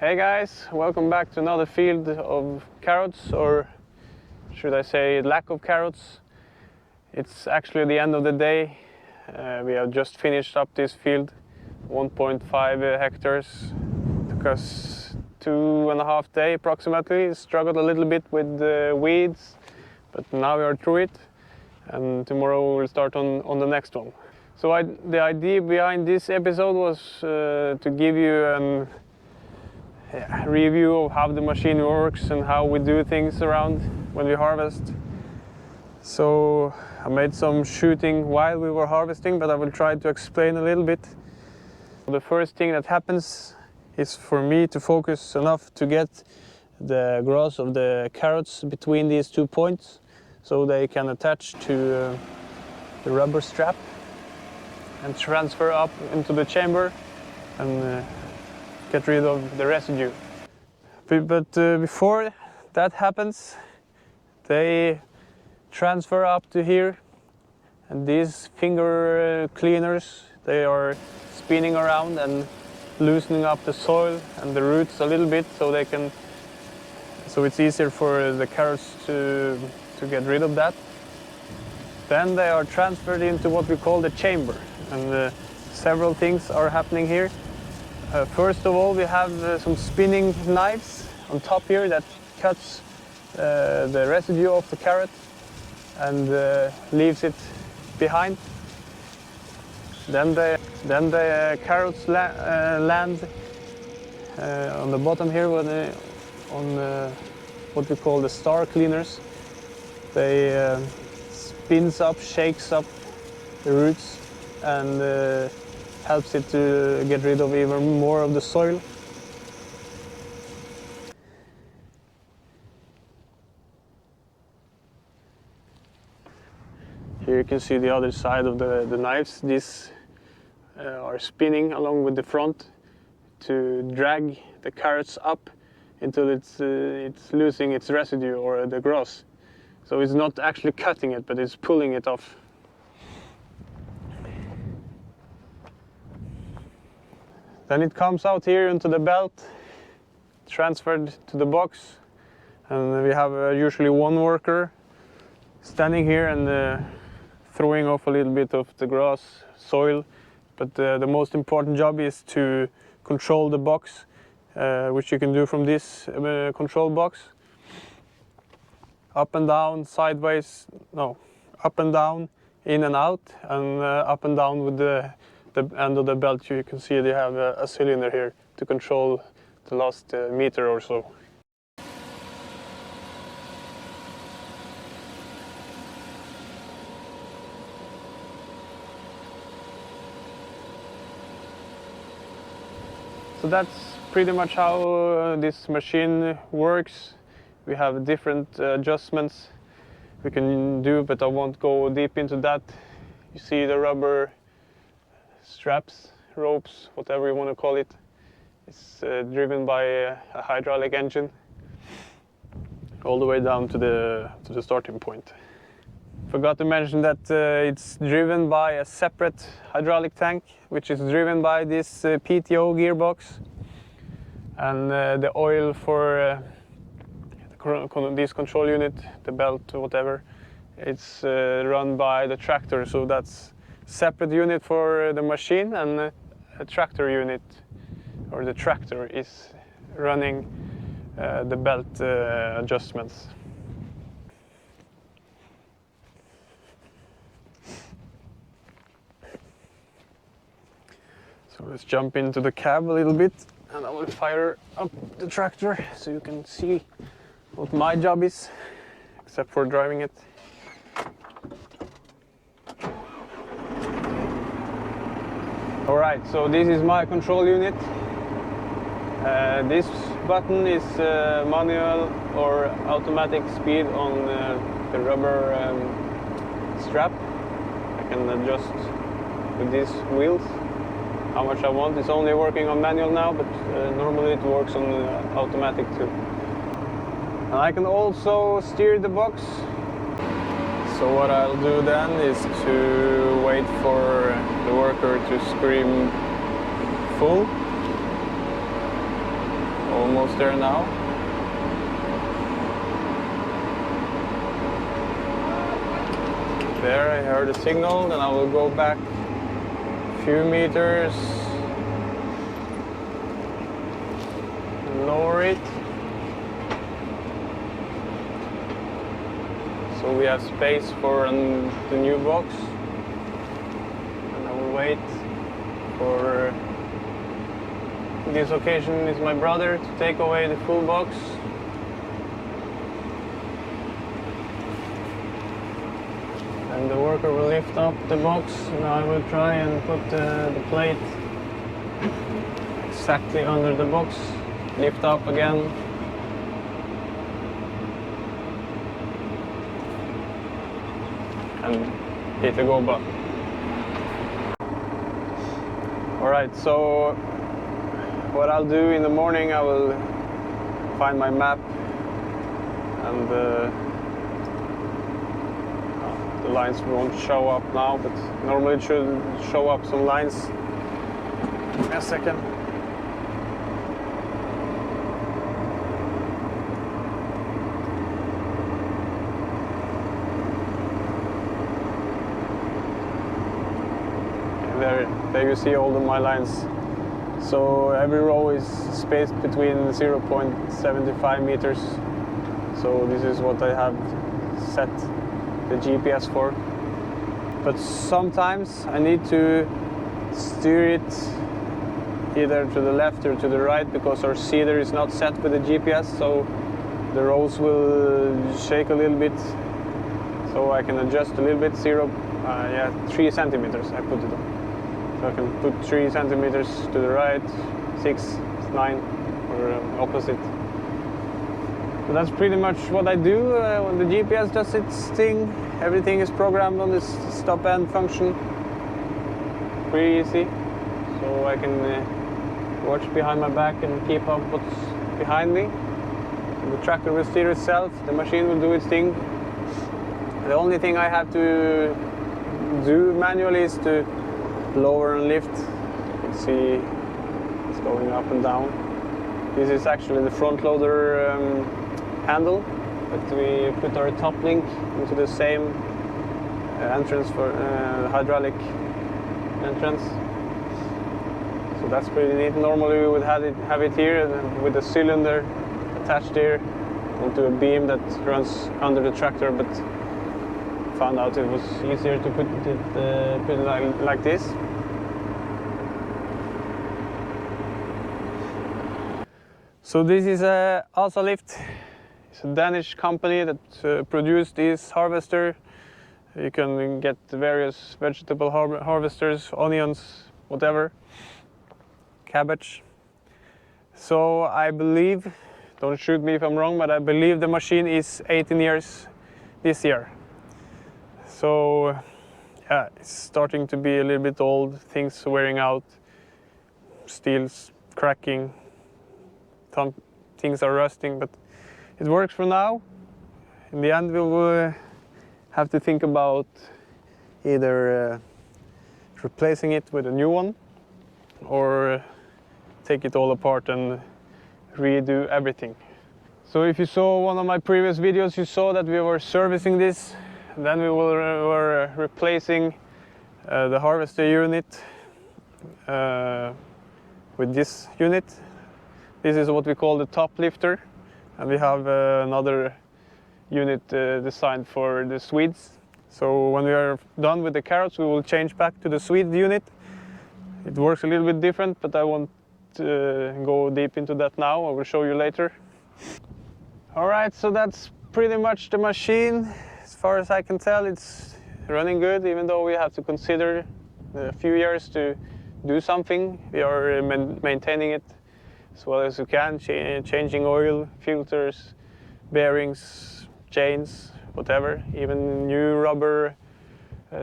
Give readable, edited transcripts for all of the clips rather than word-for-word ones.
Hey guys, welcome back to another field of carrots, or should I say lack of carrots. It's actually the end of the day. We have just finished up this field, 1.5 hectares. Took us 2.5 days approximately. Struggled a little bit with the weeds, but now we are through it, and tomorrow we'll start on the next one. So the idea behind this episode was to give you a review of how the machine works and how we do things around when we harvest. So I made some shooting while we were harvesting, but I will try to explain a little bit. The first thing that happens is for me to focus enough to get the growth of the carrots between these 2 points so they can attach to the rubber strap and transfer up into the chamber and get rid of the residue. But before that happens, they transfer up to here, and these finger cleaners, they are spinning around and loosening up the soil and the roots a little bit so it's easier for the carrots to get rid of that. Then they are transferred into what we call the chamber, and several things are happening here. First of all, we have some spinning knives on top here that cuts the residue of the carrot and leaves it behind. Then the carrots land on the bottom here on what we call the star cleaners. They shakes up the roots and helps it to get rid of even more of the soil. Here you can see the other side of the knives. These are spinning along with the front to drag the carrots up until it's losing its residue or the growth. So it's not actually cutting it, but it's pulling it off. Then it comes out here into the belt, transferred to the box, and we have usually one worker standing here and throwing off a little bit of the grass, soil. But the most important job is to control the box, which you can do from this control box. Up and down, sideways, no, up and down, in and out, and up and down with the end of the belt. You can see they have a cylinder here to control the last meter or so. So that's pretty much how this machine works. We have different adjustments we can do, but I won't go deep into that. You see the rubber straps, ropes, whatever you want to call it. It's driven by a hydraulic engine all the way down to the starting point. Forgot to mention that it's driven by a separate hydraulic tank, which is driven by this PTO gearbox, and the oil for this control unit, the belt, whatever, it's run by the tractor. So that's separate unit for the machine, and a tractor unit, or the tractor, is running the belt adjustments. So let's jump into the cab a little bit, and I will fire up the tractor so you can see what my job is, except for driving it. Alright, so this is my control unit. This button is manual or automatic speed on the rubber strap. I can adjust with these wheels how much I want. It's only working on manual now, but normally it works on automatic too. And I can also steer the box. So what I'll do then is to wait for the worker to scream full, Almost there now. There, I heard a signal, then I will go back a few meters, lower it. So we have space for the new box. And I will wait for, this occasion is my brother to take away the full box. And the worker will lift up the box, and I will try and put the plate exactly under the box. Lift up again. And hit the go button. Alright, so what I'll do in the morning, I will find my map, and the lines won't show up now, but normally it should show up some lines. Give me a second. There you see all of my lines. So every row is spaced between 0.75 meters. So this is what I have set the GPS for. But sometimes I need to steer it either to the left or to the right, because our seeder is not set with the GPS, so the rows will shake a little bit. So I can adjust a little bit, 3 centimeters I put it on. So I can put 3 centimeters to the right, 6, 9, or opposite. So that's pretty much what I do. When the GPS does its thing, everything is programmed on this stop-end function. Pretty easy. So I can watch behind my back and keep up what's behind me. And the tractor will steer itself, the machine will do its thing. The only thing I have to do manually is to lower and lift. You can see it's going up and down. This is actually the front loader handle, but we put our top link into the same entrance for hydraulic entrance. So that's pretty neat. Normally we would have it here with a cylinder attached here onto a beam that runs under the tractor, but found out it was easier to put it like this. So this is a Asa Lift. It's a Danish company that produced this harvester. You can get various vegetable harvesters, onions, whatever, cabbage. So I believe, don't shoot me if I'm wrong, but I believe the machine is 18 years this year. So yeah, it's starting to be a little bit old, things wearing out, steel's cracking, some things are rusting, but it works for now. In the end we will have to think about either replacing it with a new one or take it all apart and redo everything. So if you saw one of my previous videos, you saw that we were servicing this. Then we were replacing the harvester unit with this unit. This is what we call the top lifter, and we have another unit designed for the Swedes. So when we are done with the carrots, we will change back to the Swede unit. It works a little bit different, but I won't go deep into that now. I will show you later. All right, so that's pretty much the machine. As far as I can tell, it's running good, even though we have to consider a few years to do something. We are maintaining it as well as we can, changing oil, filters, bearings, chains, whatever, even new rubber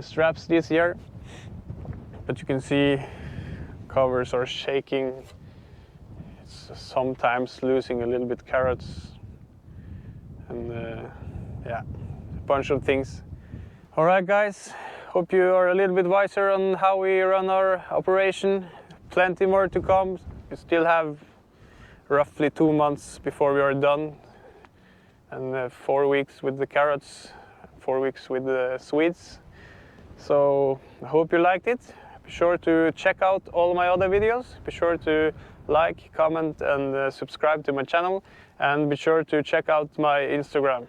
straps this year. But you can see covers are shaking. It's sometimes losing a little bit carrots, and yeah, a bunch of things. All right, guys, hope you are a little bit wiser on how we run our operation. Plenty more to come. We still have roughly 2 months before we are done, and 4 weeks with the carrots, 4 weeks with the Swedes. So I hope you liked it. Be sure to check out all my other videos. Be sure to like, comment and subscribe to my channel, and be sure to check out my Instagram.